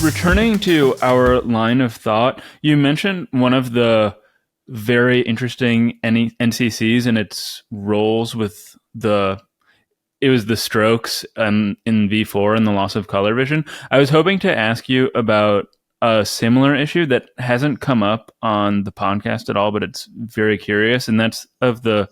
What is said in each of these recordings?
Returning to our line of thought, you mentioned one of the very interesting NCCs and its roles with it was the strokes in V4 and the loss of color vision. I was hoping to ask you about a similar issue that hasn't come up on the podcast at all, but it's very curious, and that's of the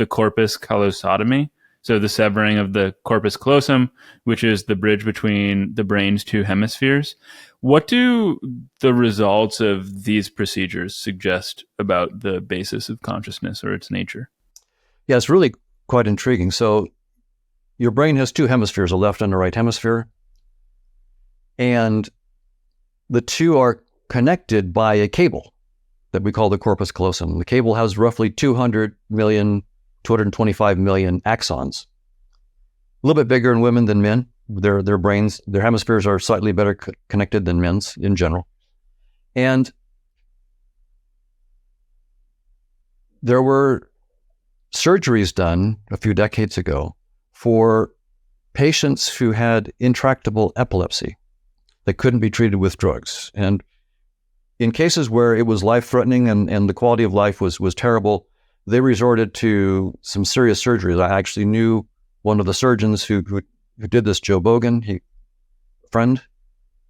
corpus callosotomy. So the severing of the corpus callosum, which is the bridge between the brain's two hemispheres. What do the results of these procedures suggest about the basis of consciousness or its nature? Yeah, it's really quite intriguing. So your brain has two hemispheres, a left and a right hemisphere, and the two are connected by a cable that we call the corpus callosum. The cable has roughly 200 million, 225 million axons. A little bit bigger in women than men. Their brains, their hemispheres are slightly better connected than men's in general. And there were surgeries done a few decades ago for patients who had intractable epilepsy that couldn't be treated with drugs. And in cases where it was life-threatening and the quality of life was terrible, they resorted to some serious surgeries. I actually knew one of the surgeons who did this, Joe Bogan, a friend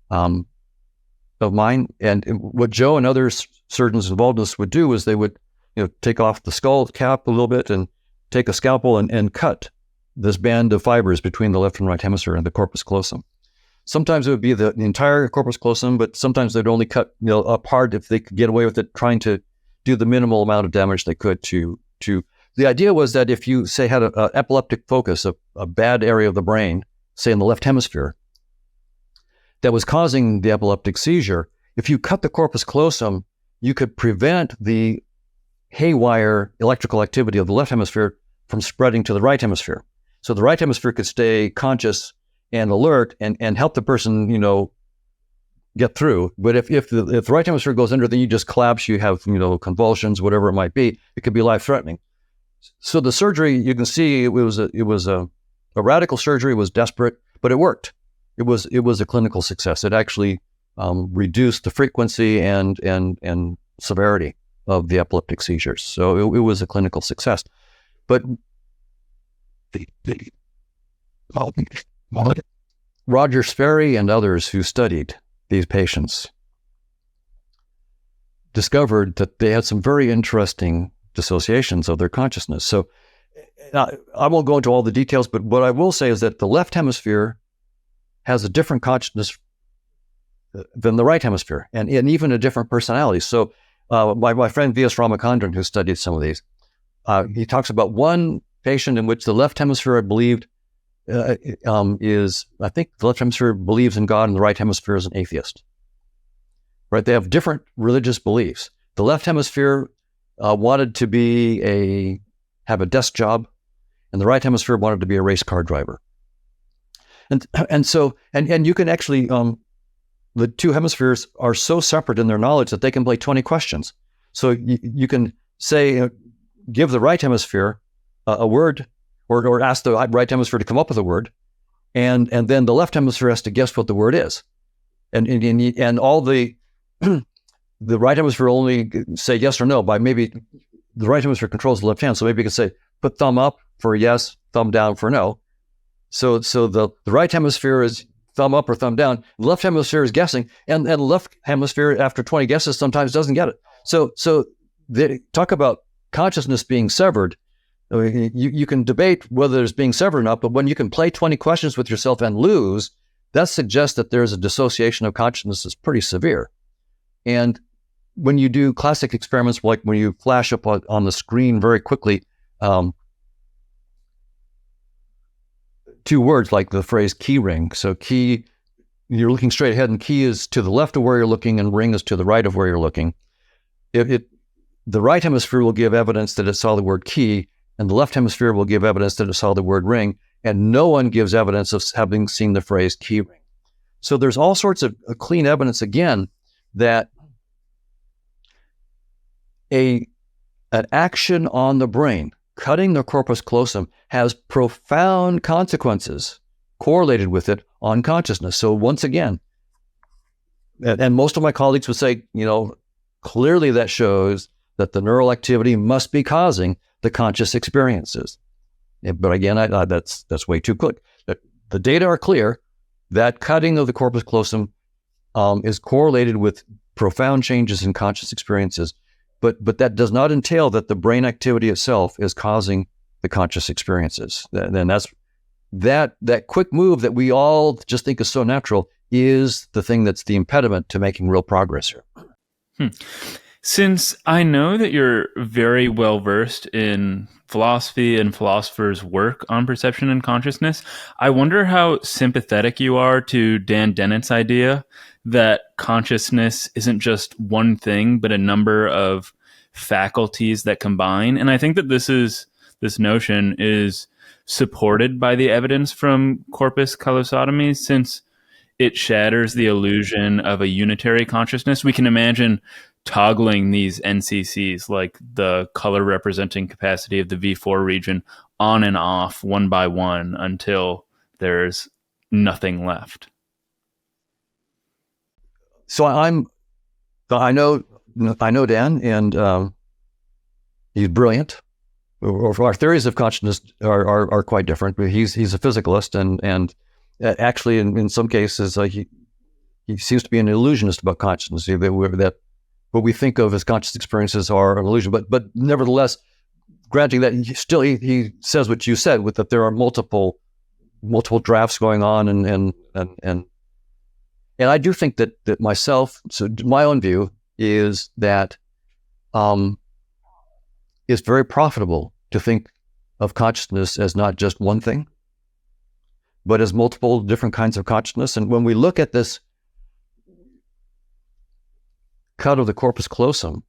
of mine. And what Joe and other surgeons involved in this would do is they would take off the skull cap a little bit and take a scalpel and cut this band of fibers between the left and right hemisphere and the corpus callosum. Sometimes it would be the entire corpus callosum, but sometimes they'd only cut a part if they could get away with it, trying to do the minimal amount of damage they could to. The idea was that if you, say, had an epileptic focus, a bad area of the brain, say in the left hemisphere, that was causing the epileptic seizure, if you cut the corpus callosum, you could prevent the haywire electrical activity of the left hemisphere from spreading to the right hemisphere. So the right hemisphere could stay conscious and alert and help the person, get through. But if the right hemisphere goes under, then you just collapse, you have, convulsions, whatever it might be. It could be life-threatening. So the surgery, you can see it was a radical surgery. It was desperate, but it worked. It was a clinical success. It actually reduced the frequency and severity of the epileptic seizures. So it was a clinical success. But Roger Sperry and others who studied these patients discovered that they had some very interesting dissociations of their consciousness. So I won't go into all the details, but what I will say is that the left hemisphere has a different consciousness than the right hemisphere, and even a different personality. So my friend V.S. Ramakandran, who studied some of these, he talks about one patient in which the left hemisphere believed I think the left hemisphere believes in God and the right hemisphere is an atheist. Right? They have different religious beliefs. The left hemisphere wanted to have a desk job, and the right hemisphere wanted to be a race car driver. And so you can actually the two hemispheres are so separate in their knowledge that they can play 20 questions. So you can say, give the right hemisphere a word, or ask the right hemisphere to come up with a word, and then the left hemisphere has to guess what the word is, and all the right hemisphere only say yes or no by maybe the right hemisphere controls the left hand, so maybe you can say put thumb up for yes, thumb down for no. So the right hemisphere is thumb up or thumb down. The left hemisphere is guessing, and the left hemisphere after 20 guesses sometimes doesn't get it. So they talk about consciousness being severed. You can debate whether it's being severed or not, but when you can play 20 questions with yourself and lose, that suggests that there's a dissociation of consciousness that's pretty severe. And when you do classic experiments, like when you flash up on the screen very quickly, two words like the phrase key ring. So key, you're looking straight ahead, and key is to the left of where you're looking, and ring is to the right of where you're looking. The right hemisphere will give evidence that it saw the word key, and the left hemisphere will give evidence that it saw the word ring, and no one gives evidence of having seen the phrase key ring. So there's all sorts of clean evidence, again, that an action on the brain, cutting the corpus callosum, has profound consequences correlated with it on consciousness. So once again, and most of my colleagues would say, clearly that shows that the neural activity must be causing the conscious experiences. But again, that's way too quick. The data are clear that cutting of the corpus callosum is correlated with profound changes in conscious experiences, but that does not entail that the brain activity itself is causing the conscious experiences. Then that's that quick move that we all just think is so natural is the thing that's the impediment to making real progress here. Since I know that you're very well versed in philosophy and philosophers' work on perception and consciousness, I wonder how sympathetic you are to Dan Dennett's idea that consciousness isn't just one thing, but a number of faculties that combine. And I think that this notion is supported by the evidence from corpus callosotomy, since it shatters the illusion of a unitary consciousness. We can imagine toggling these NCCs, like the color representing capacity of the V4 region, on and off one by one until there's nothing left. So I know Dan, and he's brilliant. Our theories of consciousness are quite different. He's a physicalist, and actually, in some cases, he seems to be an illusionist about consciousness. That what we think of as conscious experiences are an illusion, but nevertheless, granting that, he says what you said, with that there are multiple drafts going on, and I do think that myself. So my own view is that it's very profitable to think of consciousness as not just one thing, but as multiple different kinds of consciousness. And when we look at this cut of the corpus callosum,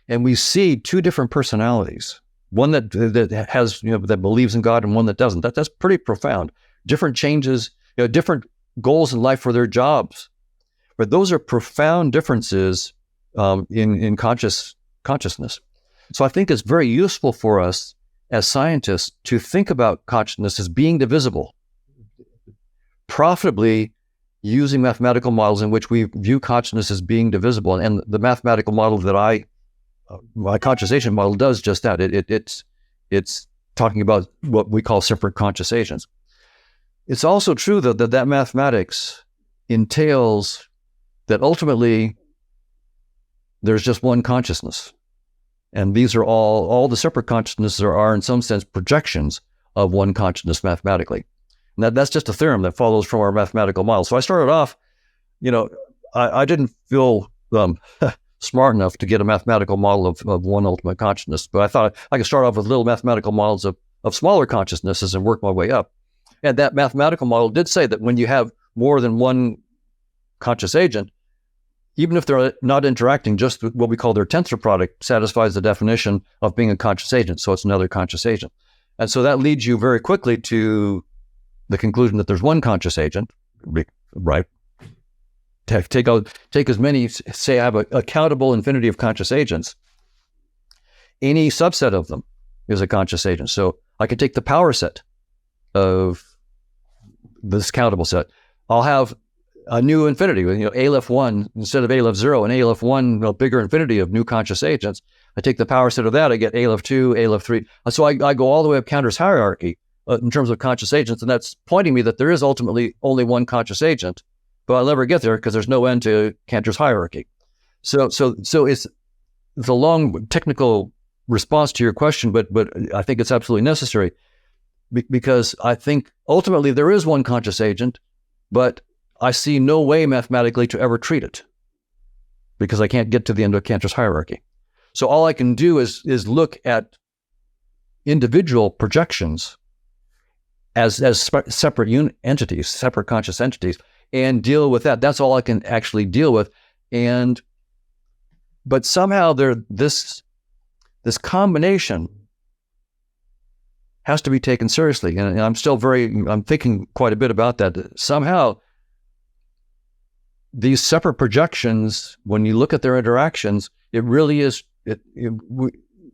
and we see two different personalities, one that has, that believes in God, and one that doesn't, that's pretty profound. Different changes, different goals in life for their jobs, but those are profound differences in consciousness. So I think it's very useful for us as scientists to think about consciousness as being divisible, profitably using mathematical models in which we view consciousness as being divisible. And the mathematical model that my conscious agent model does just that. It's talking about what we call separate conscious agents. It's also true that mathematics entails that ultimately there's just one consciousness. And these are all the separate consciousnesses are in some sense projections of one consciousness mathematically. And that's just a theorem that follows from our mathematical model. So I started off, I didn't feel smart enough to get a mathematical model of one ultimate consciousness, but I thought I could start off with little mathematical models of smaller consciousnesses and work my way up. And that mathematical model did say that when you have more than one conscious agent, even if they're not interacting, just what we call their tensor product satisfies the definition of being a conscious agent. So it's another conscious agent. And so that leads you very quickly to the conclusion that there's one conscious agent, right? Take as many, say I have a countable infinity of conscious agents. Any subset of them is a conscious agent. So I can take the power set of this countable set. I'll have a new infinity, Aleph 1 instead of Aleph 0, and Aleph 1, a bigger infinity of new conscious agents. I take the power set of that, I get Aleph 2, Aleph 3. So I go all the way up Cantor's hierarchy in terms of conscious agents, and that's pointing me that there is ultimately only one conscious agent, but I'll never get there because there's no end to Cantor's hierarchy. So it's a long technical response to your question, but I think it's absolutely necessary because I think ultimately there is one conscious agent, but I see no way mathematically to ever treat it because I can't get to the end of Cantor's hierarchy. So all I can do is look at individual projections as separate entities, separate conscious entities, and deal with that. That's all I can actually deal with. But somehow this combination has to be taken seriously. And I'm thinking quite a bit about that. Somehow these separate projections, when you look at their interactions, it really is,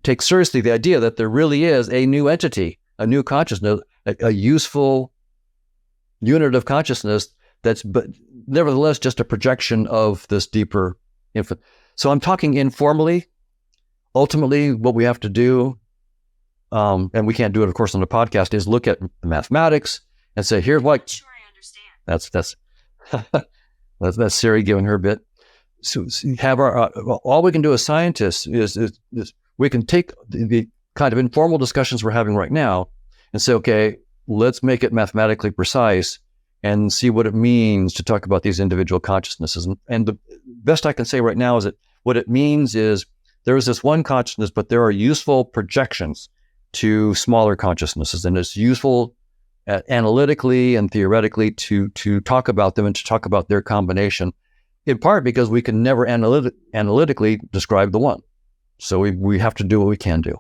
take seriously the idea that there really is a new entity, a new consciousness, a useful unit of consciousness nevertheless just a projection of this deeper infinite. So I'm talking informally. Ultimately, what we have to do, and we can't do it, of course, on the podcast, is look at the mathematics and say, here's what. Sure, I understand. That's Siri giving her a bit. So have all we can do as scientists is we can take the kind of informal discussions we're having right now and say, okay, let's make it mathematically precise and see what it means to talk about these individual consciousnesses. And the best I can say right now is that what it means is there is this one consciousness, but there are useful projections to smaller consciousnesses, and it's useful analytically and theoretically to talk about them and to talk about their combination, in part because we can never analytically describe the one. So we have to do what we can do.